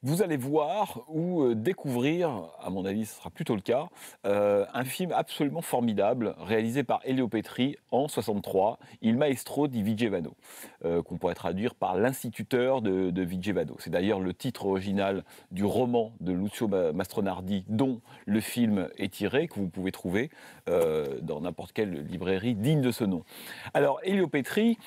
Vous allez voir ou découvrir, à mon avis ce sera plutôt le cas, un film absolument formidable réalisé par Elio Petri en 63, Il Maestro di Vigevano, qu'on pourrait traduire par l'instituteur de Vigevano. C'est d'ailleurs le titre original du roman de Lucio Mastronardi dont le film est tiré, que vous pouvez trouver dans n'importe quelle librairie digne de ce nom. Alors Elio Petri,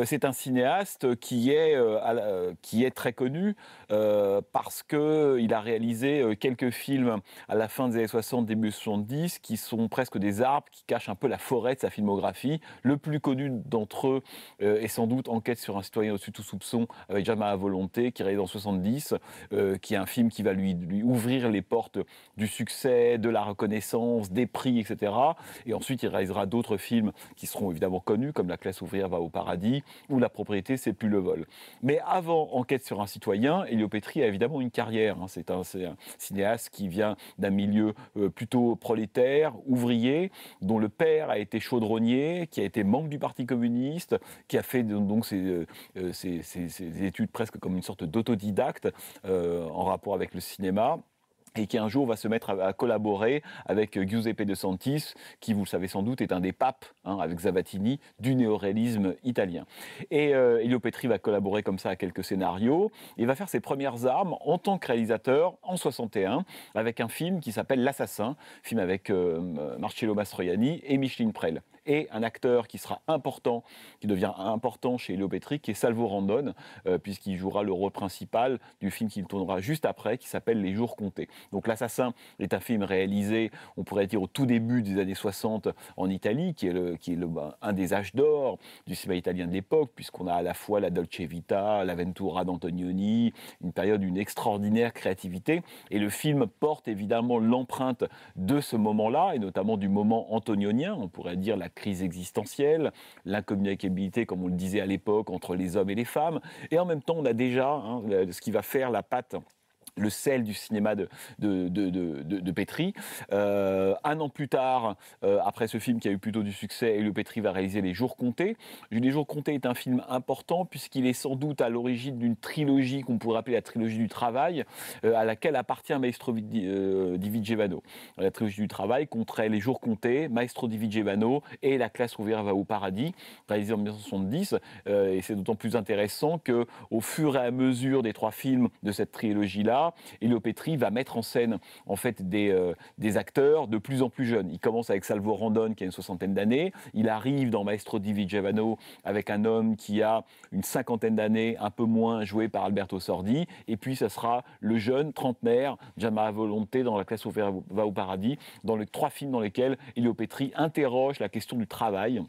c'est un cinéaste qui est très connu parce qu'il a réalisé quelques films à la fin des années 60, début 70, qui sont presque des arbres, qui cachent un peu la forêt de sa filmographie. Le plus connu d'entre eux est sans doute Enquête sur un citoyen au-dessus de tout soupçon, avec Jamal à volonté, qui est réalisé en 70, qui est un film qui va lui ouvrir les portes du succès, de la reconnaissance, des prix, etc. Et ensuite, il réalisera d'autres films qui seront évidemment connus, comme La classe ouvrière va au paradis, ou La propriété, c'est plus le vol. Mais avant Enquête sur un citoyen, Elio Petri a évidemment une carrière. C'est un cinéaste qui vient d'un milieu plutôt prolétaire, ouvrier, dont le père a été chaudronnier, qui a été membre du Parti communiste, qui a fait donc ses études presque comme une sorte d'autodidacte en rapport avec le cinéma, et qui un jour va se mettre à collaborer avec Giuseppe De Santis, qui, vous le savez sans doute, est un des papes, avec Zavattini, du néoréalisme italien. Et Elio Petri va collaborer comme ça à quelques scénarios, et va faire ses premières armes en tant que réalisateur en 61, avec un film qui s'appelle L'Assassin, film avec Marcello Mastroianni et Micheline Prel. Et un acteur qui sera important, qui devient important chez Elio Petri, qui est Salvo Randone, puisqu'il jouera le rôle principal du film qu'il tournera juste après, qui s'appelle Les Jours comptés. Donc L'Assassin est un film réalisé, on pourrait dire, au tout début des années 60 en Italie, qui est un des âges d'or du cinéma italien de l'époque, puisqu'on a à la fois la Dolce Vita, l'Avventura d'Antonioni, une période d'une extraordinaire créativité. Et le film porte évidemment l'empreinte de ce moment-là, et notamment du moment antonionien, on pourrait dire la crise existentielle, l'incommunicabilité, comme on le disait à l'époque, entre les hommes et les femmes. Et en même temps, on a déjà ce qui va faire la patte, le sel du cinéma de Petri. Un an plus tard, après ce film qui a eu plutôt du succès, Elio Petri va réaliser Les Jours comptés. Les Jours comptés est un film important puisqu'il est sans doute à l'origine d'une trilogie qu'on pourrait appeler la trilogie du travail, à laquelle appartient Maestro di Vigevano. La trilogie du travail compterait Les Jours comptés, Maestro di Vigevano et La classe ouvrière va au paradis, réalisé en 1970. Et c'est d'autant plus intéressant que, au fur et à mesure des trois films de cette trilogie-là, Elio Petri va mettre en scène en fait des acteurs de plus en plus jeunes. Il commence avec Salvo Randone qui a une soixantaine d'années. Il arrive dans Maestro di Vigevano avec un homme qui a une cinquantaine d'années, un peu moins, joué par Alberto Sordi. Et puis ça sera le jeune trentenaire Jamal à volonté dans La classe ouvrière va au paradis, dans les trois films dans lesquels Elio Petri interroge la question du travail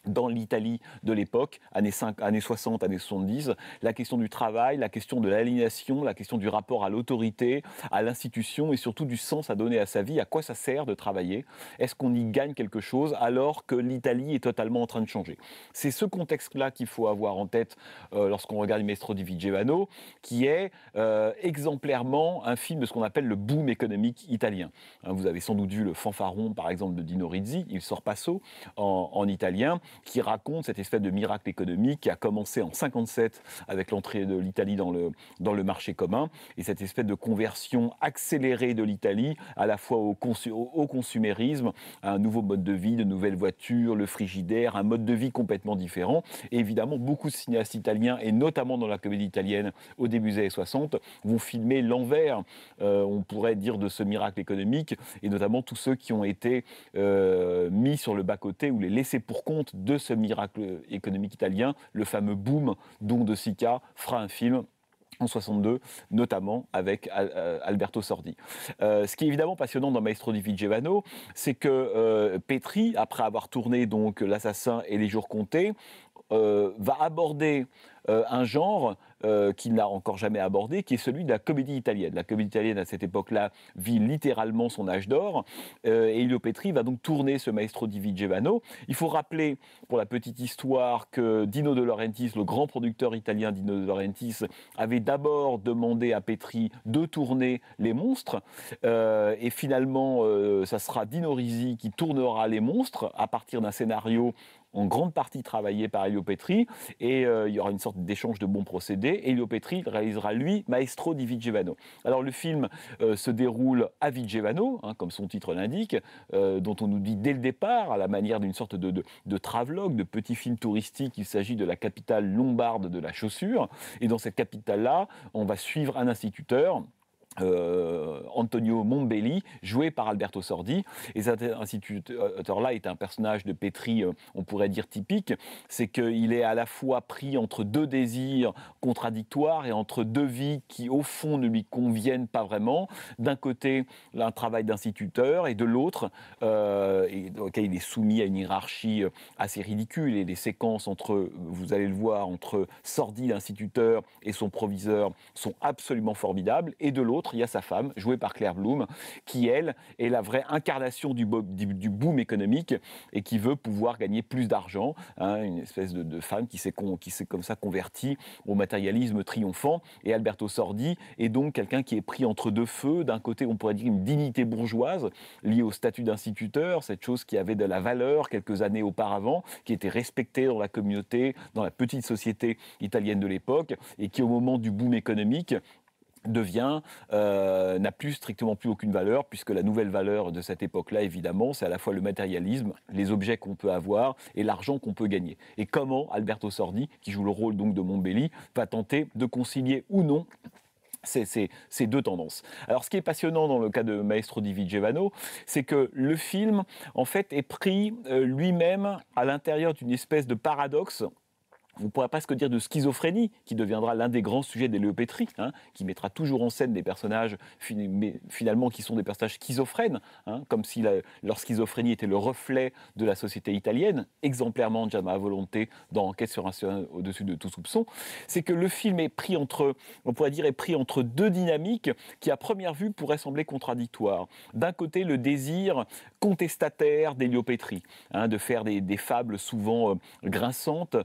dans l'Italie de l'époque, années 60, années 70, la question du travail, la question de l'aliénation, la question du rapport à l'autorité, à l'institution et surtout du sens à donner à sa vie, à quoi ça sert de travailler, est-ce qu'on y gagne quelque chose alors que l'Italie est totalement en train de changer. C'est ce contexte-là qu'il faut avoir en tête lorsqu'on regarde Il Maestro di Vigevano, qui est exemplairement un film de ce qu'on appelle le boom économique italien. Vous avez sans doute vu Le Fanfaron, par exemple, de Dino Risi, Il Sorpasso, en italien, qui raconte cette espèce de miracle économique qui a commencé en 57 avec l'entrée de l'Italie dans le marché commun, et cette espèce de conversion accélérée de l'Italie à la fois au consumérisme, à un nouveau mode de vie, de nouvelles voitures, le frigidaire, un mode de vie complètement différent. Et évidemment, beaucoup de cinéastes italiens, et notamment dans la comédie italienne au début des années 60, vont filmer l'envers, on pourrait dire, de ce miracle économique, et notamment tous ceux qui ont été mis sur le bas-côté ou les laissés pour compte de ce miracle économique italien, le fameux boom dont De Sica fera un film en 62, notamment avec Alberto Sordi. Ce qui est évidemment passionnant dans Maestro di Vigevano, c'est que Petri, après avoir tourné donc L'Assassin et Les Jours comptés, va aborder un genre qu'il n'a encore jamais abordé, qui est celui de la comédie italienne. La comédie italienne, à cette époque-là, vit littéralement son âge d'or, et Elio Petri va donc tourner ce Maestro di Vigevano. Il faut rappeler, pour la petite histoire, que Dino De Laurentiis, le grand producteur italien Dino De Laurentiis, avait d'abord demandé à Petri de tourner Les Monstres, et finalement, ça sera Dino Risi qui tournera Les Monstres à partir d'un scénario en grande partie travaillé par Elio Petri, et il y aura une sorte d'échange de bons procédés. Elio Petri réalisera, lui, Maestro di Vigevano. Alors le film se déroule à Vigevano, hein, comme son titre l'indique, dont on nous dit dès le départ, à la manière d'une sorte de travelogue, de petit film touristique, il s'agit de la capitale lombarde de la chaussure. Et dans cette capitale-là, on va suivre un instituteur, Antonio Mombelli, joué par Alberto Sordi. Et cet instituteur-là est un personnage de Petri, on pourrait dire typique. C'est qu'il est à la fois pris entre deux désirs contradictoires et entre deux vies qui, au fond, ne lui conviennent pas vraiment. D'un côté, un travail d'instituteur, et de l'autre, auquel il est soumis à une hiérarchie assez ridicule. Et les séquences entre, vous allez le voir, entre Sordi, l'instituteur, et son proviseur sont absolument formidables. Et de l'autre, il y a sa femme, jouée par Claire Bloom, qui, elle, est la vraie incarnation du boom économique et qui veut pouvoir gagner plus d'argent. Hein, une espèce de femme qui s'est comme ça convertie au matérialisme triomphant. Et Alberto Sordi est donc quelqu'un qui est pris entre deux feux. D'un côté, on pourrait dire une dignité bourgeoise liée au statut d'instituteur, cette chose qui avait de la valeur quelques années auparavant, qui était respectée dans la communauté, dans la petite société italienne de l'époque, et qui, au moment du boom économique, n'a strictement plus aucune valeur, puisque la nouvelle valeur de cette époque-là, évidemment, c'est à la fois le matérialisme, les objets qu'on peut avoir et l'argent qu'on peut gagner. Et comment Alberto Sordi, qui joue le rôle donc de Mombelli, va tenter de concilier ou non ces deux tendances. Alors, ce qui est passionnant dans le cas de Maestro di Vigevano, c'est que le film, en fait, est pris lui-même à l'intérieur d'une espèce de paradoxe. On pourrait presque dire de schizophrénie, qui deviendra l'un des grands sujets d'Elio Petri, hein, qui mettra toujours en scène des personnages finalement qui sont des personnages schizophrènes, hein, comme si leur schizophrénie était le reflet de la société italienne, exemplairement Giada Volonté dans Enquête sur un ciel au-dessus de tout soupçon. C'est que le film est pris entre, on pourrait dire, est pris entre deux dynamiques qui, à première vue, pourraient sembler contradictoires. D'un côté, le désir contestataire d'Elio Petri, hein, de faire des fables souvent grinçantes,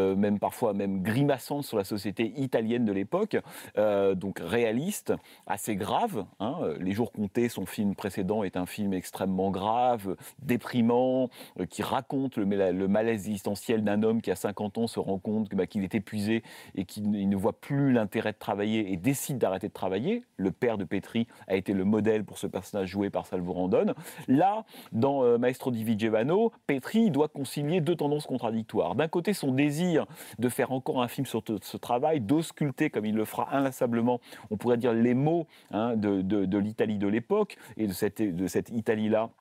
même parfois même grimaçante sur la société italienne de l'époque, donc réaliste, assez grave. Hein. Les jours comptés, son film précédent, est un film extrêmement grave, déprimant, qui raconte le malaise existentiel d'un homme qui à 50 ans se rend compte qu'il est épuisé et qu'il ne voit plus l'intérêt de travailler et décide d'arrêter de travailler. Le père de Petri a été le modèle pour ce personnage joué par Salvo Randone. Là, dans Maestro di Vigevano, Petri doit concilier deux tendances contradictoires. D'un côté, son désir de faire encore un film sur ce travail, d'ausculter, comme il le fera inlassablement, on pourrait dire les mots, hein, de l'Italie de l'époque et de cette Italie-là,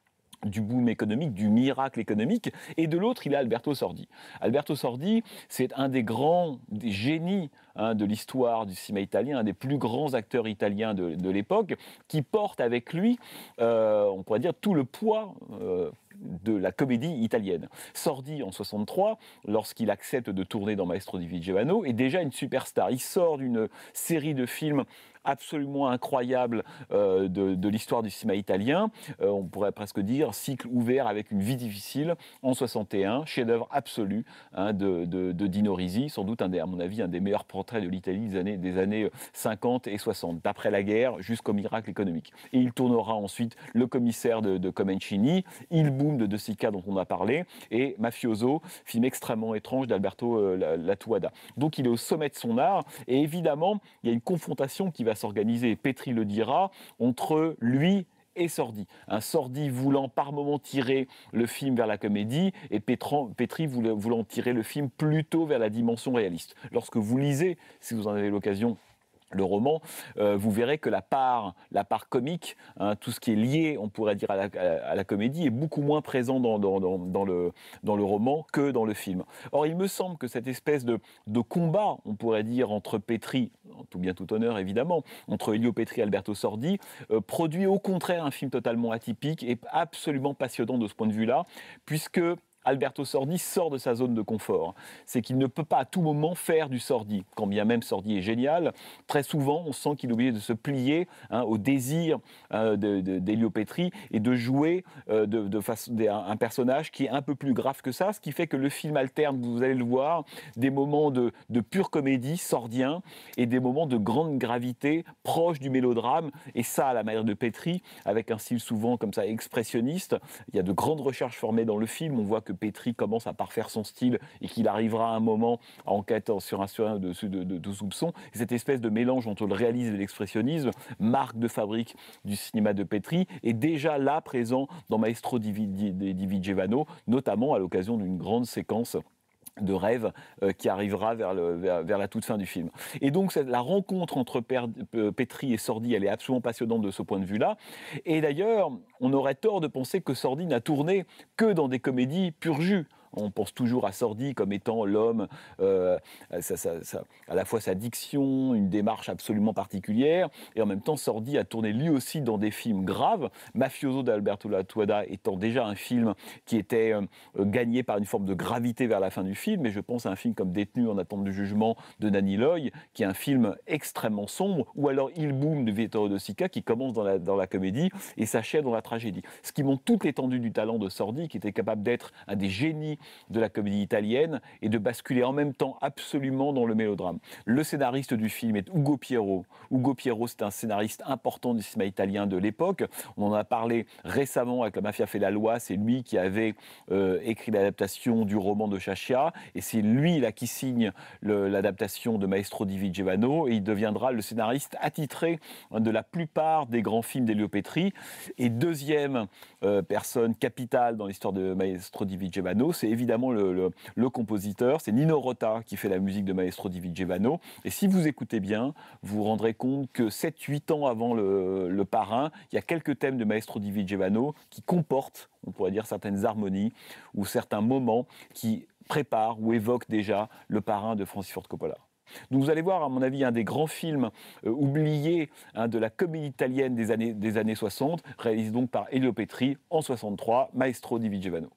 du boom économique, du miracle économique, et de l'autre, il a Alberto Sordi. Alberto Sordi, c'est un des génies, hein, de l'histoire du cinéma italien, un des plus grands acteurs italiens de l'époque, qui porte avec lui, on pourrait dire, tout le poids de la comédie italienne. Sordi, en 63, lorsqu'il accepte de tourner dans Maestro di Vigevano, est déjà une superstar. Il sort d'une série de films absolument incroyable de l'histoire du cinéma italien. On pourrait presque dire cycle ouvert avec Une vie difficile en 61, chef-d'œuvre absolu, hein, de Dino Risi, sans doute à mon avis un des meilleurs portraits de l'Italie des années 50 et 60, d'après la guerre jusqu'au miracle économique. Et il tournera ensuite Le commissaire de Comencini, Il boom de Sica dont on a parlé, et Mafioso, film extrêmement étrange d'Alberto Lattuada. Donc il est au sommet de son art, et évidemment il y a une confrontation qui va s'organiser, et Petri le dira, entre lui et Sordi. Un Sordi voulant par moments tirer le film vers la comédie, et Petri voulant tirer le film plutôt vers la dimension réaliste. Lorsque vous lisez, si vous en avez l'occasion, le roman, vous verrez que la part comique, hein, tout ce qui est lié, on pourrait dire, à la comédie, est beaucoup moins présent dans le roman que dans le film. Or, il me semble que cette espèce de combat, on pourrait dire, entre Petri, en tout bien tout honneur évidemment, entre Elio Petri et Alberto Sordi, produit au contraire un film totalement atypique et absolument passionnant de ce point de vue-là, puisque Alberto Sordi sort de sa zone de confort. C'est qu'il ne peut pas à tout moment faire du Sordi. Quand bien même Sordi est génial, très souvent, on sent qu'il est obligé de se plier, hein, au désir d'Elio Petri et de jouer un personnage qui est un peu plus grave que ça, ce qui fait que le film alterne, vous allez le voir, des moments de pure comédie sordien et des moments de grande gravité proche du mélodrame, et ça à la manière de Petri, avec un style souvent comme ça expressionniste. Il y a de grandes recherches formées dans le film, on voit que Petri commence à parfaire son style et qu'il arrivera à un moment à enquêter sur un de soupçons. Et cette espèce de mélange entre le réalisme et l'expressionnisme, marque de fabrique du cinéma de Petri, est déjà là présent dans Maestro di Vigevano, notamment à l'occasion d'une grande séquence de rêve qui arrivera vers la toute fin du film. Et donc la rencontre entre Petri et Sordi, elle est absolument passionnante de ce point de vue-là. Et d'ailleurs, on aurait tort de penser que Sordi n'a tourné que dans des comédies pur jus. On pense toujours à Sordi comme étant l'homme, à la fois sa diction, une démarche absolument particulière, et en même temps Sordi a tourné lui aussi dans des films graves, Mafioso d'Alberto Lattuada étant déjà un film qui était gagné par une forme de gravité vers la fin du film, et je pense à un film comme Détenu en attente du jugement de Nanni Loy, qui est un film extrêmement sombre, ou alors Il Boom de Vittorio De Sica, qui commence dans la comédie et s'achève dans la tragédie. Ce qui montre toute l'étendue du talent de Sordi, qui était capable d'être un des génies de la comédie italienne et de basculer en même temps absolument dans le mélodrame. Le scénariste du film est Ugo Piero. Ugo Piero, c'est un scénariste important du cinéma italien de l'époque. On en a parlé récemment avec La Mafia fait la loi. C'est lui qui avait écrit l'adaptation du roman de Sciascia et c'est lui là qui signe l'adaptation de Maestro di Vigevano et il deviendra le scénariste attitré de la plupart des grands films d'Elio Petri. Et deuxième personne capitale dans l'histoire de Maestro di Vigevano, c'est évidemment le compositeur, c'est Nino Rota qui fait la musique de Maestro di Vigevano. Et si vous écoutez bien, vous vous rendrez compte que 7-8 ans avant le Parrain, il y a quelques thèmes de Maestro di Vigevano qui comportent, on pourrait dire, certaines harmonies ou certains moments qui préparent ou évoquent déjà le Parrain de Francis Ford Coppola. Donc vous allez voir, à mon avis, un des grands films oubliés de la comédie italienne des années 60, réalisé donc par Elio Petri en 63, Maestro di Vigevano.